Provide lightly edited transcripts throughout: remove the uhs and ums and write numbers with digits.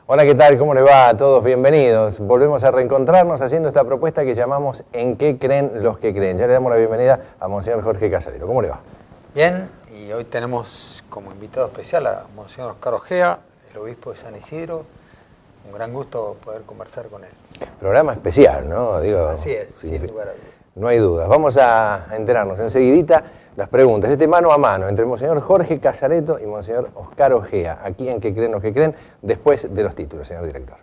Hola, ¿qué tal? ¿Cómo le va a todos? Bienvenidos. Volvemos a reencontrarnos haciendo esta propuesta que llamamos ¿En qué creen los que creen? Ya le damos la bienvenida a Monseñor Jorge Casareto. ¿Cómo le va? Bien, y hoy tenemos como invitado especial a Monseñor Oscar Ojea, el obispo de San Isidro. Un gran gusto poder conversar con él. Programa especial, ¿no? Digo, Así es, sin lugar a dudas. No hay dudas. Vamos a enterarnos enseguidita las preguntas. Este mano a mano entre Monseñor Jorge Casareto y Monseñor Oscar Ojea. Aquí en ¿Qué creen los que creen? Después de los títulos, señor director.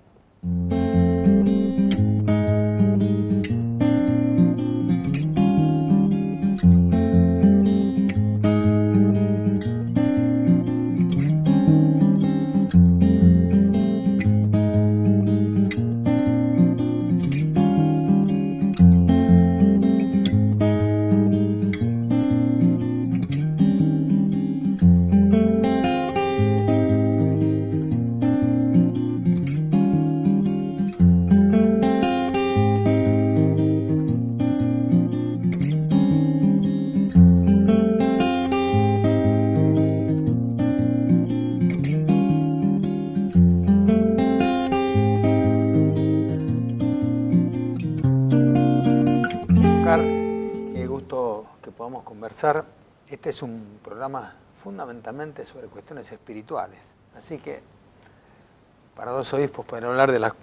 Qué gusto que podamos conversar. Este es un programa fundamentalmente sobre cuestiones espirituales. Así que para dos obispos poder hablar de las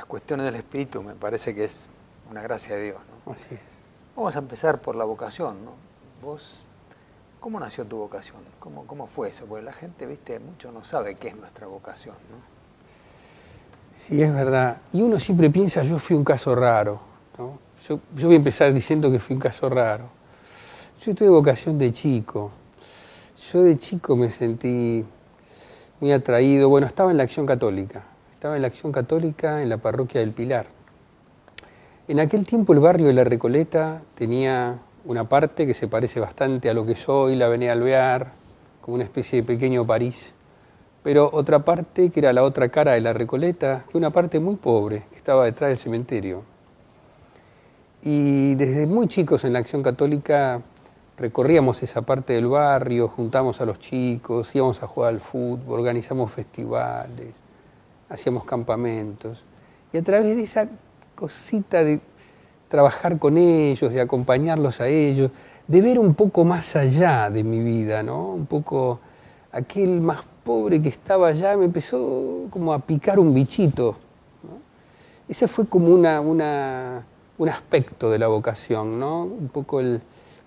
cuestiones del espíritu me parece que es una gracia de Dios, ¿no? Así es. Vamos a empezar por la vocación, ¿no? Vos, ¿cómo nació tu vocación? ¿Cómo fue eso? Porque la gente, viste, mucho no sabe qué es nuestra vocación, ¿no? Sí, es verdad. Y uno siempre piensa, yo fui un caso raro, ¿no? Yo voy a empezar diciendo que fui un caso raro. Yo tuve vocación de chico. Yo de chico me sentí muy atraído. Bueno, estaba en la Acción Católica. Estaba en la Acción Católica en la parroquia del Pilar. En aquel tiempo el barrio de La Recoleta tenía una parte que se parece bastante a lo que es hoy la Avenida Alvear, como una especie de pequeño París. Pero otra parte, que era la otra cara de La Recoleta, que una parte muy pobre, que estaba detrás del cementerio. Y desde muy chicos en la Acción Católica recorríamos esa parte del barrio, juntamos a los chicos, íbamos a jugar al fútbol, organizamos festivales, hacíamos campamentos. Y a través de esa cosita de trabajar con ellos, de acompañarlos a ellos, de ver un poco más allá de mi vida, ¿no? Un poco aquel más pobre que estaba allá me empezó como a picar un bichito, ¿no? Ese fue como un aspecto de la vocación, ¿no? Un poco el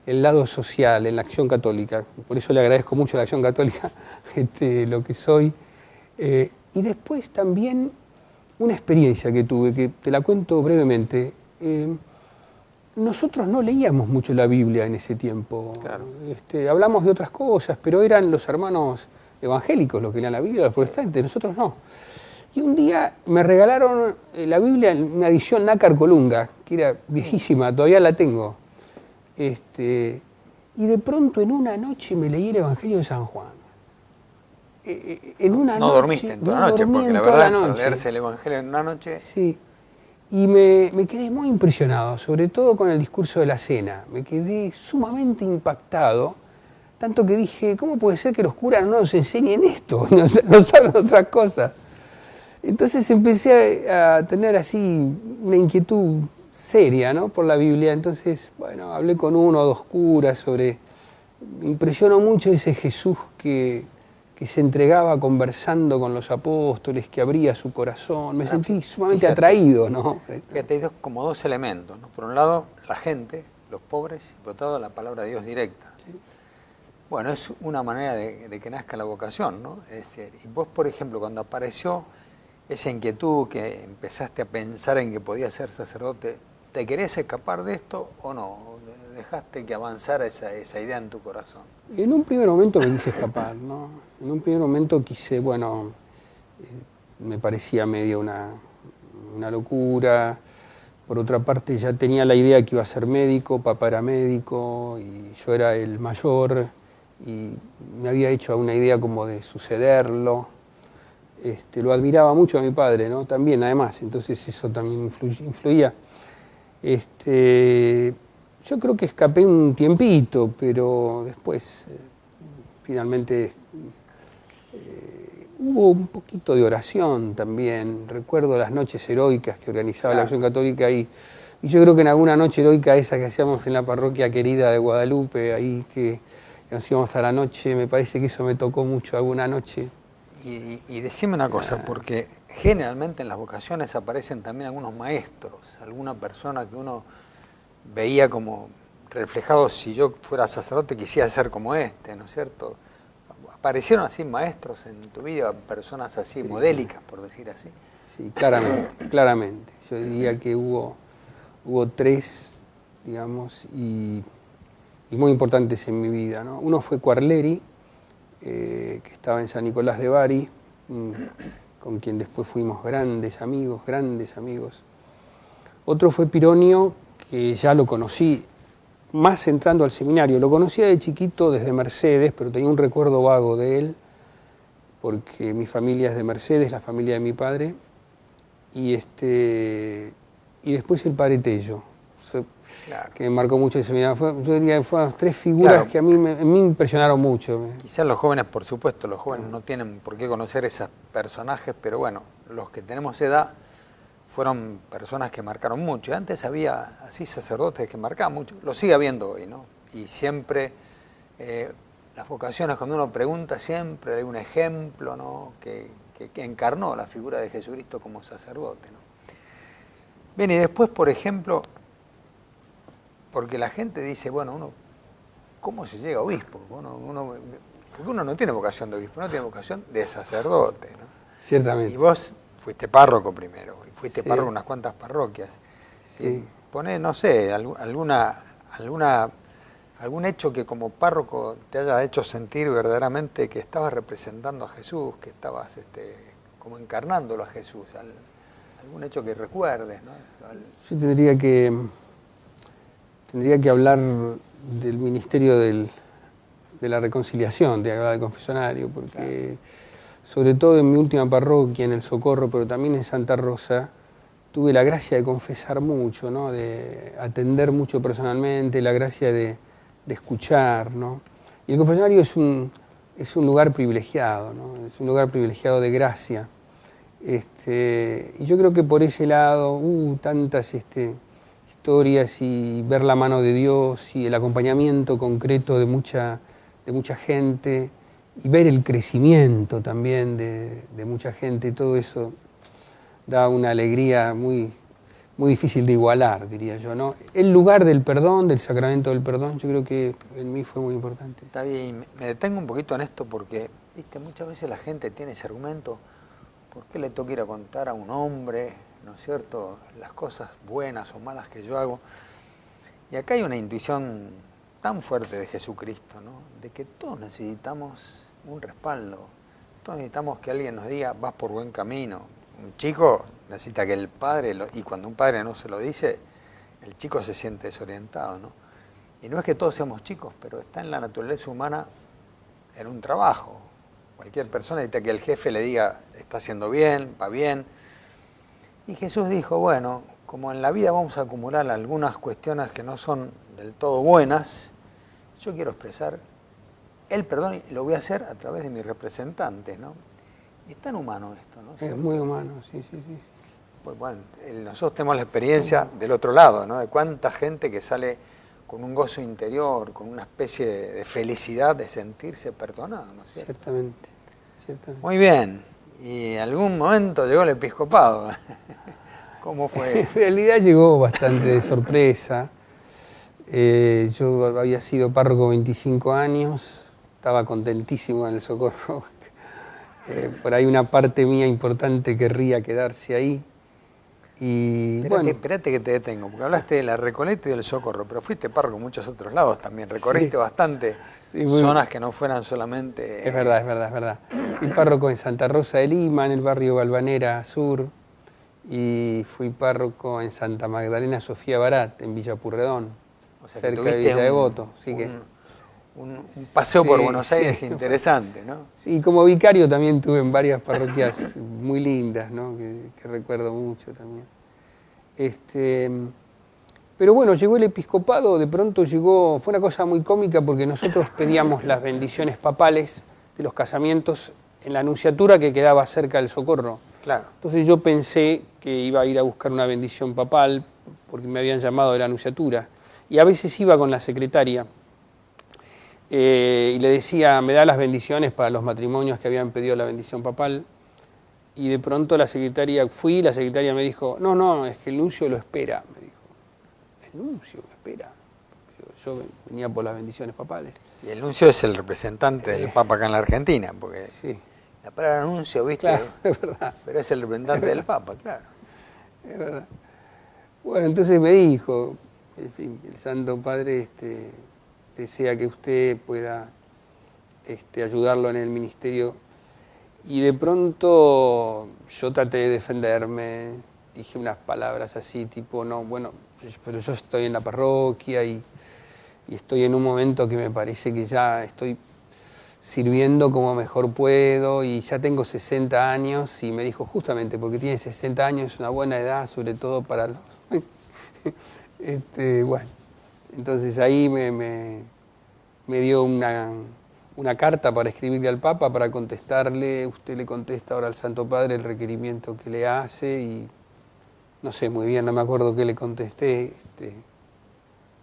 lado social en la Acción Católica. Por eso le agradezco mucho a la Acción Católica lo que soy. Y después también una experiencia que tuve, que te la cuento brevemente. Nosotros no leíamos mucho la Biblia en ese tiempo. Claro. Hablamos de otras cosas, pero eran los hermanos evangélicos los que leían la Biblia, los protestantes, nosotros no. Y un día me regalaron la Biblia en una edición Nácar Colunga, que era viejísima, todavía la tengo. Y de pronto en una noche me leí el Evangelio de San Juan. En una No noche, dormiste en toda la noche, porque la verdad, para leerse el Evangelio en una noche... Sí. Y me quedé muy impresionado, sobre todo con el discurso de la cena. Me quedé sumamente impactado, tanto que dije, ¿cómo puede ser que los curas no nos enseñen esto? Nos hablan otras cosas. Entonces empecé a tener así una inquietud seria, ¿no?, por la Biblia. Entonces, bueno, hablé con uno o dos curas sobre... Me impresionó mucho ese Jesús que se entregaba conversando con los apóstoles, que abría su corazón. Me sentí sumamente atraído, ¿no? Fíjate, hay como dos elementos, ¿no? Por un lado, la gente, los pobres, y por otro lado, la palabra de Dios directa. Sí. Bueno, es una manera de que nazca la vocación, ¿no? Es decir, y vos, por ejemplo, cuando apareció esa inquietud que empezaste a pensar en que podías ser sacerdote, ¿te querés escapar de esto o no? ¿Dejaste que avanzara esa idea en tu corazón? En un primer momento me quise escapar, ¿no? En un primer momento quise, bueno, me parecía medio una locura. Por otra parte, ya tenía la idea que iba a ser médico, papá era médico y yo era el mayor y me había hecho una idea como de sucederlo. Lo admiraba mucho a mi padre, ¿no? También, además, entonces eso también influía. Yo creo que escapé un tiempito, pero después finalmente Hubo un poquito de oración también. Recuerdo las noches heroicas que organizaba la Acción Católica y yo creo que en alguna noche heroica esa que hacíamos en la parroquia querida de Guadalupe, ahí que nos íbamos a la noche, me parece que eso me tocó mucho alguna noche. Y decime una cosa, porque generalmente en las vocaciones aparecen también algunos maestros, alguna persona que uno veía como reflejado, si yo fuera sacerdote quisiera ser como este, ¿no es cierto? ¿Aparecieron así maestros en tu vida, personas así, modélicas, por decir así? Sí, claramente, claramente. Yo diría que hubo 3, digamos, y muy importantes en mi vida, ¿no? Uno fue Quarleri, que estaba en San Nicolás de Bari, con quien después fuimos grandes amigos. Otro fue Pironio, que ya lo conocí más entrando al seminario. Lo conocía de chiquito desde Mercedes, pero tenía un recuerdo vago de él, porque mi familia es de Mercedes, la familia de mi padre, y después el padre Tello, claro, que me marcó mucho el seminario. Yo diría que fueron 3 figuras, claro, que a mí me impresionaron mucho. Quizás los jóvenes, por supuesto, los jóvenes no tienen por qué conocer esos personajes, pero bueno, los que tenemos edad fueron personas que marcaron mucho. Y antes había así sacerdotes que marcaban mucho, lo sigue habiendo hoy, ¿no? Y siempre, las vocaciones, cuando uno pregunta, siempre hay un ejemplo, ¿no?, que encarnó la figura de Jesucristo como sacerdote, ¿no? Bien, y después, por ejemplo, porque la gente dice, bueno, ¿cómo se llega a obispo? Porque uno no tiene vocación de obispo, uno tiene vocación de sacerdote, ¿no? Ciertamente. Y vos fuiste párroco primero, y fuiste sí, párroco en unas cuantas parroquias. Sí. Poné, no sé, algún hecho que como párroco te haya hecho sentir verdaderamente que estabas representando a Jesús, que estabas como encarnándolo a Jesús. Algún hecho que recuerdes, ¿no? Yo tendría que hablar del ministerio de la reconciliación, de hablar del confesionario, porque sobre todo en mi última parroquia, en el Socorro, pero también en Santa Rosa, tuve la gracia de confesar mucho, ¿no?, de atender mucho personalmente, la gracia de escuchar, ¿no? Y el confesionario es un lugar privilegiado, ¿no? Es un lugar privilegiado de gracia. Y yo creo que por ese lado, tantas historias, y ver la mano de Dios y el acompañamiento concreto de mucha gente, y ver el crecimiento también de mucha gente, todo eso da una alegría muy, muy difícil de igualar, diría yo, ¿no? El lugar del perdón, del sacramento del perdón, yo creo que en mí fue muy importante. Está bien, me detengo un poquito en esto porque, viste, muchas veces la gente tiene ese argumento: ¿por qué le tengo que ir a contar a un hombre, ¿no es cierto?, las cosas buenas o malas que yo hago? Y acá hay una intuición tan fuerte de Jesucristo, ¿no?, de que todos necesitamos un respaldo, todos necesitamos que alguien nos diga, vas por buen camino. Un chico necesita que el padre, y cuando un padre no se lo dice, el chico se siente desorientado, ¿no? Y no es que todos seamos chicos, pero está en la naturaleza humana, en un trabajo. Cualquier persona necesita que el jefe le diga, está haciendo bien, va bien. Y Jesús dijo, bueno, como en la vida vamos a acumular algunas cuestiones que no son del todo buenas, yo quiero expresar el perdón y lo voy a hacer a través de mis representantes, ¿no? Y es tan humano esto, ¿no? Es muy humano, sí. Pues bueno, nosotros tenemos la experiencia del otro lado, ¿no?, de cuánta gente que sale con un gozo interior, con una especie de felicidad de sentirse perdonado, ¿no es cierto? Ciertamente. Muy bien. Y en algún momento llegó el episcopado. ¿Cómo fue? En realidad llegó bastante de sorpresa. Yo había sido párroco 25 años, estaba contentísimo en el Socorro. Por ahí una parte mía importante querría quedarse ahí. Y espérate que te detengo, porque hablaste de la Recoleta y del Socorro, pero fuiste párroco en muchos otros lados también, recorriste bastante zonas que no fueran solamente... Es verdad. Fui párroco en Santa Rosa de Lima, en el barrio Balvanera Sur, y fui párroco en Santa Magdalena Sofía Barat, en Villa Purredón, o sea, cerca de Villa Devoto. Un paseo por Buenos Aires interesante, ¿no? Sí, como vicario también tuve en varias parroquias muy lindas, ¿no?, que recuerdo mucho también. Pero bueno, llegó el episcopado, de pronto fue una cosa muy cómica porque nosotros pedíamos las bendiciones papales de los casamientos en la Nunciatura que quedaba cerca del Socorro. Claro. Entonces yo pensé que iba a ir a buscar una bendición papal, porque me habían llamado de la Nunciatura. Y a veces iba con la secretaria y le decía, me da las bendiciones para los matrimonios que habían pedido la bendición papal. Y de pronto la secretaria me dijo, no, es que el nuncio lo espera, me dijo. ¿El nuncio lo espera? Yo venía por las bendiciones papales. Y el nuncio es el representante del Papa acá en la Argentina, porque Sí. la palabra nuncio, ¿viste? Claro, es verdad. Pero es el representante del Papa, claro. Es verdad. Bueno, entonces me dijo, en fin, el Santo Padre desea que usted pueda ayudarlo en el ministerio. Y de pronto yo traté de defenderme, dije unas palabras así, tipo, no, bueno, pero yo estoy en la parroquia y estoy en un momento que me parece que ya estoy sirviendo como mejor puedo y ya tengo 60 años y me dijo justamente porque tiene 60 años es una buena edad, sobre todo para los... bueno, entonces ahí me dio una carta para escribirle al Papa, para contestarle, usted le contesta ahora al Santo Padre el requerimiento que le hace y no sé muy bien, no me acuerdo qué le contesté,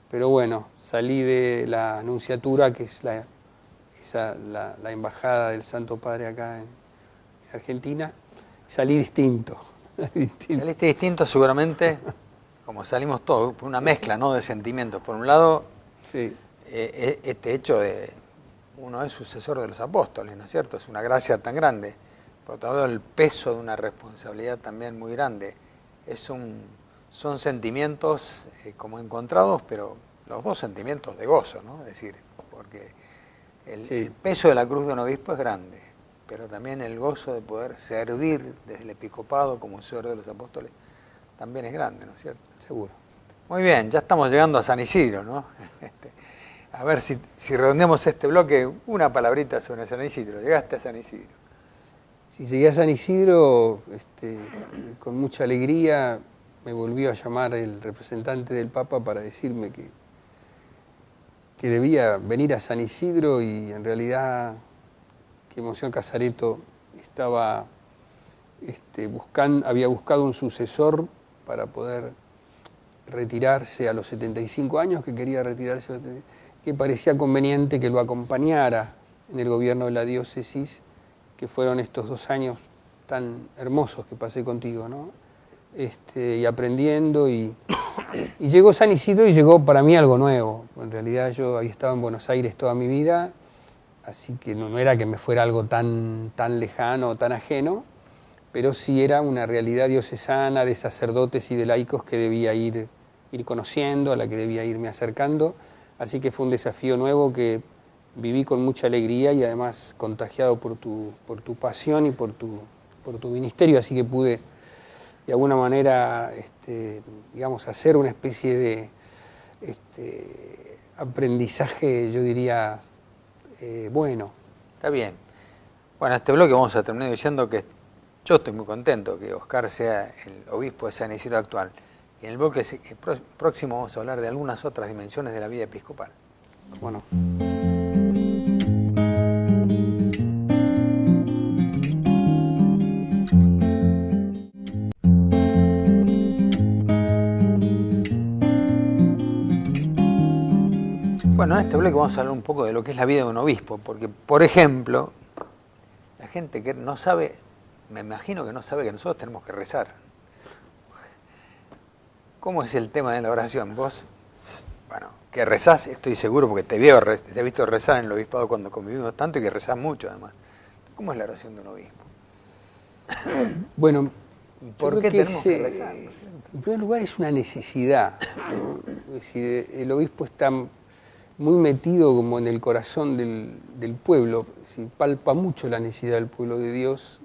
pero bueno, salí de la Nunciatura, que es la embajada del Santo Padre acá en Argentina, salí distinto. Saliste distinto seguramente, como salimos todos, por una mezcla, ¿no?, de sentimientos. Por un lado, Sí. Este hecho de uno es sucesor de los apóstoles, ¿no es cierto? Es una gracia tan grande. Por otro lado, el peso de una responsabilidad también muy grande. Son sentimientos como encontrados, pero los dos sentimientos de gozo, ¿no? Es decir, porque el peso de la cruz de un obispo es grande, pero también el gozo de poder servir desde el episcopado como sucesor de los apóstoles también es grande, ¿no es cierto? Seguro. Muy bien, ya estamos llegando a San Isidro, ¿no? A ver si redondeamos este bloque, una palabrita sobre San Isidro. Llegaste a San Isidro. Si llegué a San Isidro, con mucha alegría me volvió a llamar el representante del Papa para decirme que debía venir a San Isidro y en realidad que Monseñor Casareto estaba había buscado un sucesor para poder retirarse a los 75 años, que quería retirarse, que parecía conveniente que lo acompañara en el gobierno de la diócesis, que fueron estos 2 años tan hermosos que pasé contigo, ¿no? Y aprendiendo, y llegó San Isidro y llegó para mí algo nuevo. En realidad yo había estado en Buenos Aires toda mi vida, así que no era que me fuera algo tan lejano, tan ajeno, pero sí era una realidad diocesana de sacerdotes y de laicos que debía ir conociendo, a la que debía irme acercando. Así que fue un desafío nuevo que viví con mucha alegría y además contagiado por tu pasión y por tu ministerio, así que pude de alguna manera digamos, hacer una especie de aprendizaje, yo diría, bueno. Está bien. Bueno, este bloque vamos a terminar diciendo que yo estoy muy contento que Oscar sea el obispo de San Isidro actual. Y en el bloque próximo vamos a hablar de algunas otras dimensiones de la vida episcopal. Bueno. Bueno, en este bloque vamos a hablar un poco de lo que es la vida de un obispo, porque, por ejemplo, la gente que no sabe, me imagino que no sabe que nosotros tenemos que rezar. ¿Cómo es el tema de la oración? Vos, bueno, que rezás, estoy seguro, porque te he visto rezar en el obispado cuando convivimos tanto y que rezás mucho además. ¿Cómo es la oración de un obispo? Bueno, ¿y por qué tenemos que rezar? En primer lugar es una necesidad, ¿no? Es decir, el obispo está muy metido como en el corazón del pueblo, es palpa mucho la necesidad del pueblo de Dios,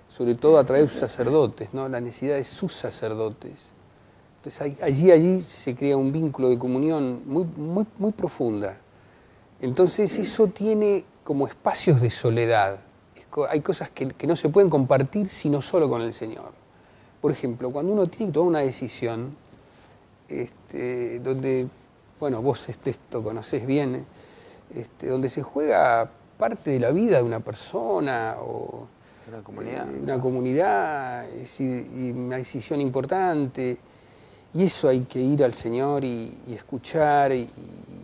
sobre todo a través de sus sacerdotes, ¿no? La necesidad de sus sacerdotes. Entonces allí se crea un vínculo de comunión muy profunda. Entonces eso tiene como espacios de soledad. Hay cosas que no se pueden compartir sino solo con el Señor. Por ejemplo, cuando uno tiene que tomar una decisión, donde, bueno, vos esto conocés bien, donde se juega parte de la vida de una persona o una comunidad, es decir, y una decisión importante. Y eso hay que ir al Señor y escuchar y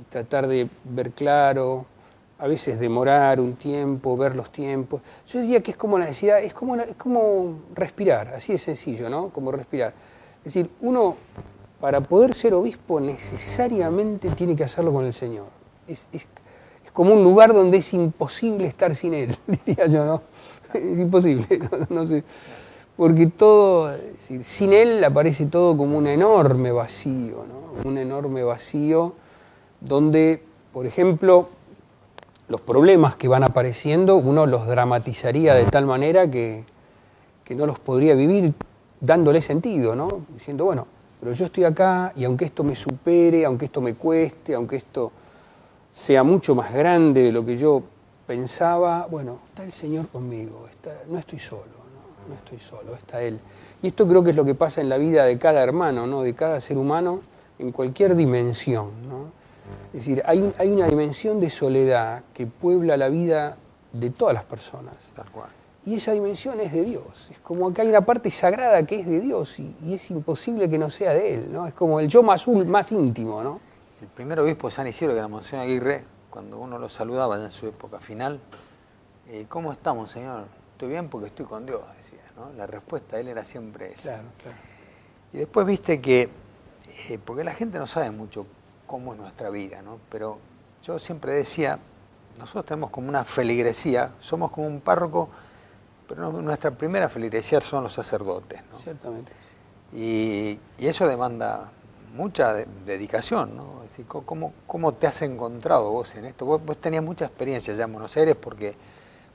tratar de ver claro, a veces demorar un tiempo, ver los tiempos. Yo diría que es como la necesidad, es como respirar, así de sencillo, ¿no? Como respirar. Es decir, uno para poder ser obispo necesariamente tiene que hacerlo con el Señor. Es como un lugar donde es imposible estar sin Él, diría yo, ¿no? Es imposible, no sé. Porque todo, es decir, sin Él aparece todo como un enorme vacío, ¿no? Un enorme vacío donde, por ejemplo, los problemas que van apareciendo, uno los dramatizaría de tal manera que no los podría vivir dándole sentido, ¿no? Diciendo, bueno, pero yo estoy acá y aunque esto me supere, aunque esto me cueste, aunque esto sea mucho más grande de lo que yo pensaba, bueno, está el Señor conmigo, no estoy solo. No estoy solo, está Él. Y esto creo que es lo que pasa en la vida de cada hermano, ¿no? De cada ser humano, en cualquier dimensión, ¿no? Es decir, hay una dimensión de soledad que puebla la vida de todas las personas. Tal cual. Y esa dimensión es de Dios. Es como que hay una parte sagrada que es de Dios y es imposible que no sea de Él, ¿no? Es como el yo más íntimo, ¿no? El primer obispo de San Isidro, que era Monseñor Aguirre, cuando uno lo saludaba en su época final, ¿cómo estamos, Señor? Estoy bien porque estoy con Dios, decía, ¿no? La respuesta de él era siempre esa. Claro, claro. Y después viste que, porque la gente no sabe mucho cómo es nuestra vida, ¿no? Pero yo siempre decía, nosotros tenemos como una feligresía, somos como un párroco, pero nuestra primera feligresía son los sacerdotes, ¿no? Ciertamente. Y eso demanda mucha dedicación, ¿no? Es decir, ¿cómo te has encontrado vos en esto? Vos tenías mucha experiencia ya en Buenos Aires porque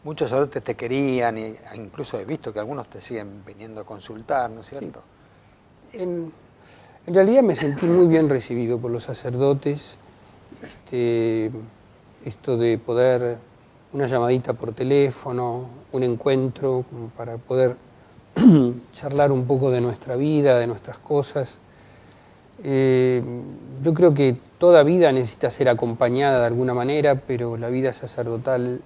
muchos sacerdotes te querían, e incluso he visto que algunos te siguen viniendo a consultar, ¿no es cierto? Sí. En realidad me sentí muy bien recibido por los sacerdotes. Esto de poder, una llamadita por teléfono, un encuentro como para poder charlar un poco de nuestra vida, de nuestras cosas. Yo creo que toda vida necesita ser acompañada de alguna manera, pero la vida sacerdotal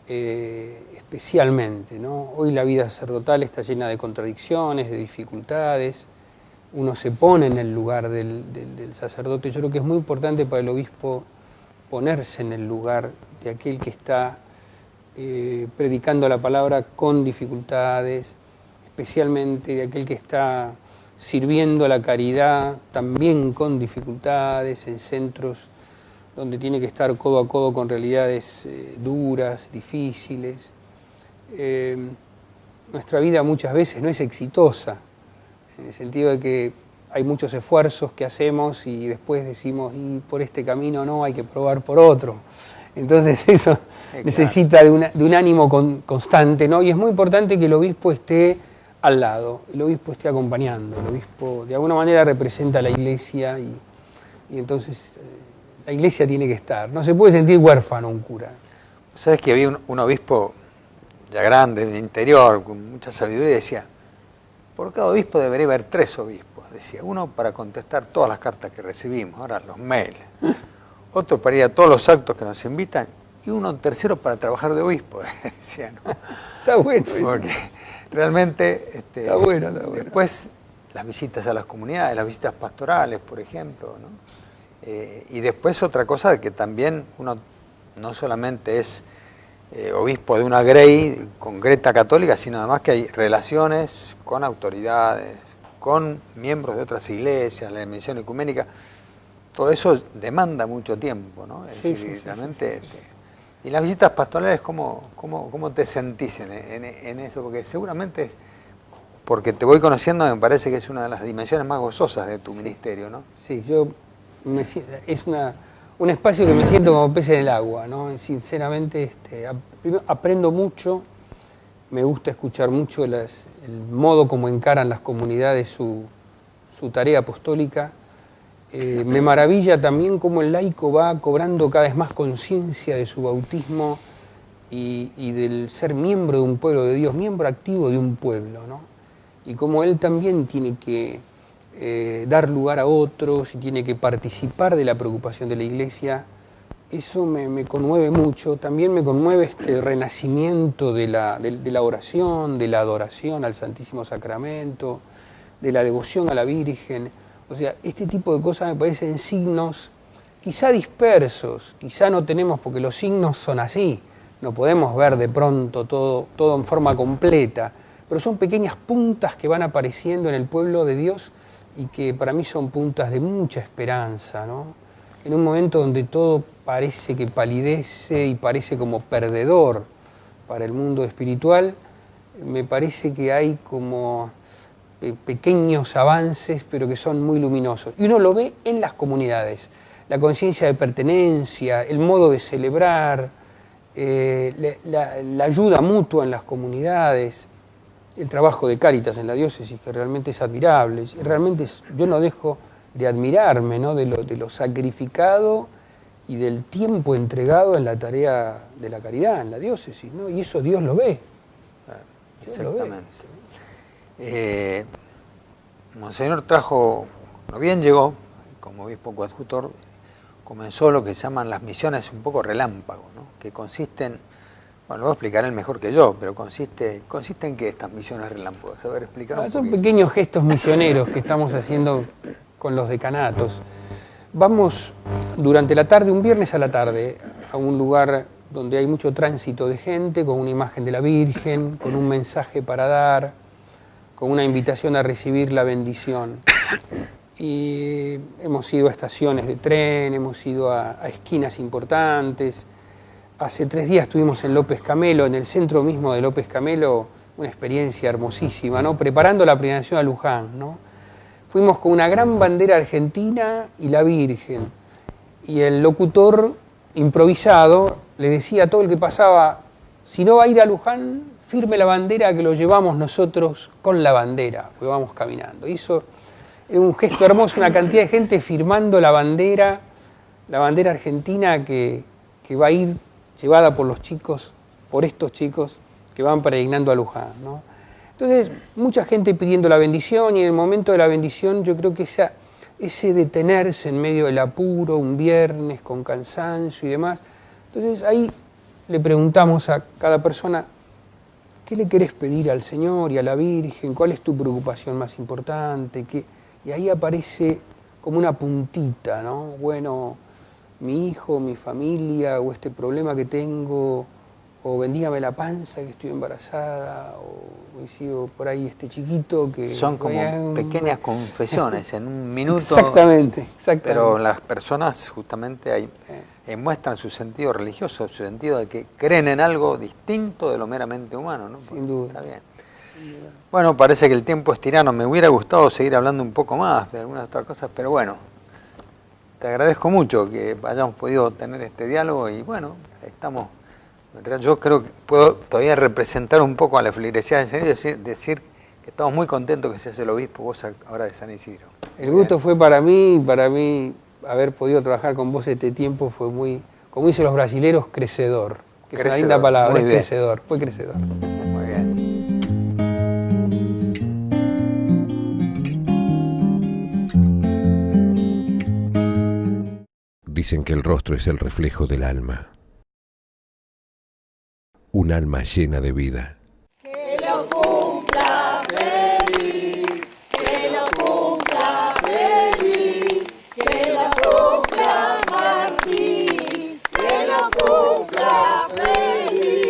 especialmente, ¿no? Hoy la vida sacerdotal está llena de contradicciones, de dificultades. Uno se pone en el lugar del sacerdote. Yo creo que es muy importante para el obispo ponerse en el lugar de aquel que está predicando la palabra con dificultades, especialmente de aquel que está sirviendo a la caridad también con dificultades en centros donde tiene que estar codo a codo con realidades duras, difíciles. Nuestra vida muchas veces no es exitosa, en el sentido de que hay muchos esfuerzos que hacemos y después decimos, y por este camino no, hay que probar por otro. Entonces eso necesita de un ánimo constante, ¿no? Y es muy importante que el obispo esté al lado, el obispo esté acompañando, el obispo de alguna manera representa a la iglesia y entonces la iglesia tiene que estar. No se puede sentir huérfano un cura. ¿Sabes que había un obispo ya grande, de interior, con mucha sabiduría, y decía, por cada obispo debería haber 3 obispos? Decía, uno para contestar todas las cartas que recibimos, ahora los mails, otro para ir a todos los actos que nos invitan, y uno tercero para trabajar de obispo, decía, ¿no? Está bueno. Porque realmente, está bueno. Después, las visitas a las comunidades, las visitas pastorales, por ejemplo, ¿no? Y después otra cosa, que también uno no solamente es obispo de una grey congrega católica, sino además que hay relaciones con autoridades, con miembros de otras iglesias, la dimensión ecuménica. Todo eso demanda mucho tiempo, ¿no? Es decir, realmente. Y las visitas pastorales, ¿cómo te sentís en eso? Porque seguramente, porque te voy conociendo, me parece que es una de las dimensiones más gozosas de tu ministerio, ¿no? Sí, es un espacio que me siento como pez en el agua, ¿no? Sinceramente, aprendo mucho, me gusta escuchar mucho el modo como encaran las comunidades su tarea apostólica. Me maravilla también cómo el laico va cobrando cada vez más conciencia de su bautismo y del ser miembro de un pueblo de Dios, miembro activo de un pueblo, ¿no? Y cómo él también tiene que dar lugar a otros y tiene que participar de la preocupación de la Iglesia eso me conmueve mucho. También me conmueve este renacimiento de la oración, de la adoración al Santísimo Sacramento, de la devoción a la Virgen. O sea, este tipo de cosas me parecen signos quizá dispersos, quizá no tenemos, porque los signos son así, no podemos ver de pronto todo en forma completa, pero son pequeñas puntas que van apareciendo en el pueblo de Dios y que para mí son puntas de mucha esperanza, ¿no? En un momento donde todo parece que palidece y parece como perdedor para el mundo espiritual, me parece que hay como pequeños avances, pero que son muy luminosos. Y uno lo ve en las comunidades. La conciencia de pertenencia, el modo de celebrar, la ayuda mutua en las comunidades, el trabajo de Cáritas en la diócesis, que realmente es admirable. Realmente yo no dejo de admirarme, ¿no?, de lo sacrificado y del tiempo entregado en la tarea de la caridad en la diócesis, ¿no? Y eso Dios lo ve. Exactamente. Monseñor trajo, no bien llegó, como obispo coadjutor, comenzó lo que se llaman las misiones un poco relámpago, ¿no? Que consisten, bueno, lo voy a explicar él mejor que yo, pero consiste en qué estas misiones relámpagos. A ver, explícanos. Son pequeños gestos misioneros que estamos haciendo con los decanatos. Vamos durante la tarde, un viernes a la tarde, a un lugar donde hay mucho tránsito de gente, con una imagen de la Virgen, con un mensaje para dar, con una invitación a recibir la bendición. Y hemos ido a estaciones de tren, hemos ido a esquinas importantes. Hace 3 días estuvimos en López Camelo, en el centro mismo de López Camelo, una experiencia hermosísima, ¿no? Preparando la peregrinación a Luján, ¿no? Fuimos con una gran bandera argentina y la Virgen. Y el locutor improvisado le decía a todo el que pasaba: si no va a ir a Luján, firme la bandera que lo llevamos nosotros con la bandera, porque vamos caminando. Y eso es un gesto hermoso, una cantidad de gente firmando la bandera argentina que va a ir llevada por los chicos, por estos chicos que van peregrinando a Luján, ¿no? Entonces, mucha gente pidiendo la bendición, y en el momento de la bendición yo creo que ese detenerse en medio del apuro, un viernes con cansancio y demás, entonces ahí le preguntamos a cada persona: ¿qué le querés pedir al Señor y a la Virgen? ¿Cuál es tu preocupación más importante? Y ahí aparece como una puntita, ¿no? Bueno, mi hijo, mi familia, o este problema que tengo, o bendígame la panza que estoy embarazada, o he sido por ahí este chiquito que... Son como pequeñas confesiones en un minuto. Exactamente. Pero las personas justamente ahí muestran su sentido religioso, su sentido de que creen en algo distinto de lo meramente humano, ¿no? Sin duda. Está bien. Bueno, parece que el tiempo es tirano. Me hubiera gustado seguir hablando un poco más de algunas otras cosas, pero bueno, te agradezco mucho que hayamos podido tener este diálogo y bueno, estamos... En realidad yo creo que puedo todavía representar un poco a la feligresía de San Isidro, decir que estamos muy contentos que seas el obispo vos ahora de San Isidro. El gusto fue para mí haber podido trabajar con vos este tiempo fue muy, como dicen los brasileros, crecedor. Que es una linda palabra, es crecedor, fue crecedor. Muy bien. Dicen que el rostro es el reflejo del alma. Un alma llena de vida. Que lo cumpla feliz, que lo cumpla feliz, que lo cumpla Martín, que lo cumpla feliz.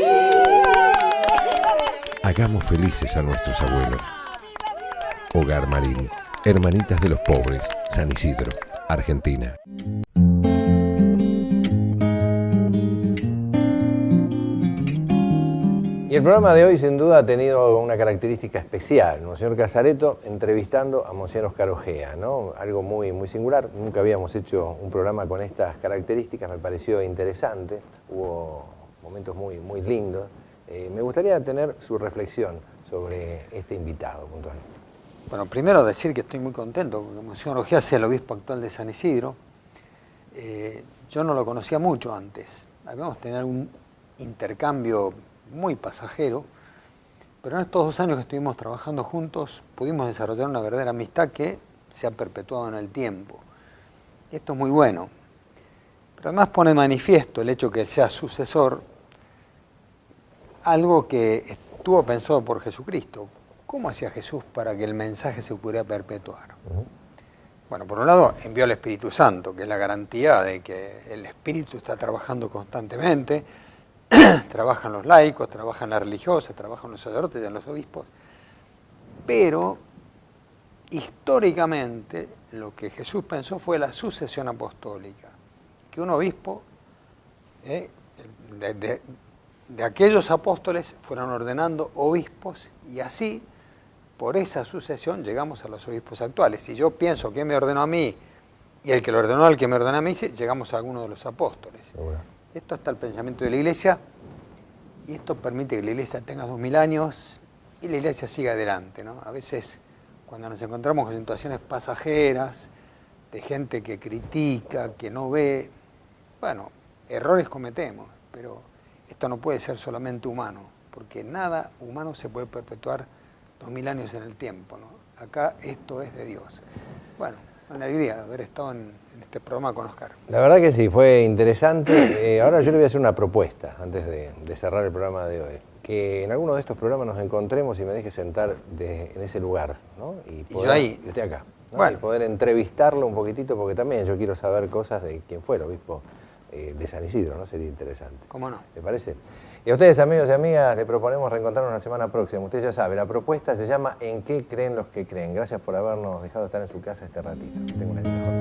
Hagamos felices a nuestros abuelos. Hogar Marín, Hermanitas de los Pobres, San Isidro, Argentina. Y el programa de hoy sin duda ha tenido una característica especial. Monseñor Casareto entrevistando a Monseñor Óscar Ojea, ¿no? Algo muy, muy singular. Nunca habíamos hecho un programa con estas características, me pareció interesante. Hubo momentos muy, muy lindos. Me gustaría tener su reflexión sobre este invitado puntualmente. Bueno, primero decir que estoy muy contento porque Monseñor Ojea sea el obispo actual de San Isidro. Yo no lo conocía mucho antes. Habíamos tenido un intercambio muy pasajero, pero en estos 2 años que estuvimos trabajando juntos pudimos desarrollar una verdadera amistad que se ha perpetuado en el tiempo. Y esto es muy bueno. Pero además pone de manifiesto el hecho que él sea sucesor, algo que estuvo pensado por Jesucristo. ¿Cómo hacía Jesús para que el mensaje se pudiera perpetuar? Bueno, por un lado envió al Espíritu Santo, que es la garantía de que el Espíritu está trabajando constantemente, trabajan los laicos, trabajan las religiosas, trabajan los sacerdotes y los obispos, pero históricamente lo que Jesús pensó fue la sucesión apostólica, que un obispo de aquellos apóstoles fueron ordenando obispos y así, por esa sucesión, llegamos a los obispos actuales. Si yo pienso que me ordenó a mí y el que lo ordenó al que me ordenó a mí, llegamos a alguno de los apóstoles. Seguro. Esto está el pensamiento de la Iglesia y esto permite que la Iglesia tenga 2000 años y la Iglesia siga adelante, ¿no? A veces, cuando nos encontramos con situaciones pasajeras, de gente que critica, que no ve, bueno, errores cometemos, pero esto no puede ser solamente humano, porque nada humano se puede perpetuar 2000 años en el tiempo, ¿no? Acá esto es de Dios. Bueno, una alegría haber estado en este programa con Oscar. La verdad que sí, fue interesante. Ahora yo le voy a hacer una propuesta antes de cerrar el programa de hoy. Que en alguno de estos programas nos encontremos y me deje sentar en ese lugar, ¿no? Y yo ahí. Yo estoy acá, ¿no? Bueno. Y poder entrevistarlo un poquitito, porque también yo quiero saber cosas de quién fue el obispo de San Isidro, ¿no? Sería interesante. ¿Cómo no? ¿Le parece? Y a ustedes, amigos y amigas, les proponemos reencontrarnos la semana próxima. Ustedes ya saben, la propuesta se llama ¿En qué creen los que creen? Gracias por habernos dejado estar en su casa este ratito. Que tengan una mejor